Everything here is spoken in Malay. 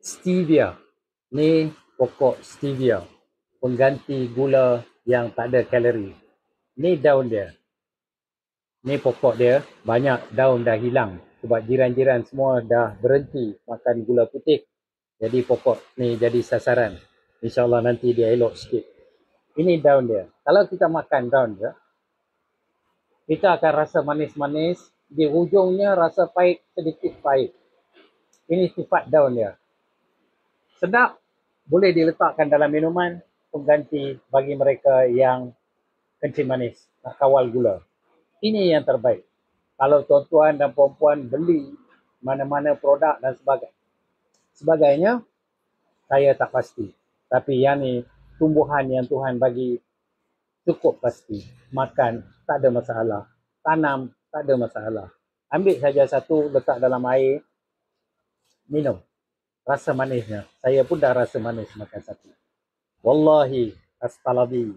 Stevia. Ni pokok stevia. Pengganti gula yang tak ada kalori. Ni daun dia. Ni pokok dia. Banyak daun dah hilang. Sebab jiran-jiran semua dah berhenti makan gula putih. Jadi pokok ni jadi sasaran. InsyaAllah nanti dia elok sikit. Ini daun dia. Kalau kita makan daun dia, kita akan rasa manis-manis. Di hujungnya rasa pahit, sedikit pahit. Ini sifat daun dia. Sedap, boleh diletakkan dalam minuman, pengganti bagi mereka yang kencing manis, nak kawal gula. Ini yang terbaik. Kalau tuan-tuan dan puan-puan beli mana-mana produk dan sebagainya, saya tak pasti. Tapi yang ni tumbuhan yang Tuhan bagi cukup pasti. Makan, tak ada masalah. Tanam, tak ada masalah. Ambil saja satu, letak dalam air, minum. Rasa manisnya. Saya pun dah rasa manis makan satu. Wallahi, astalabi.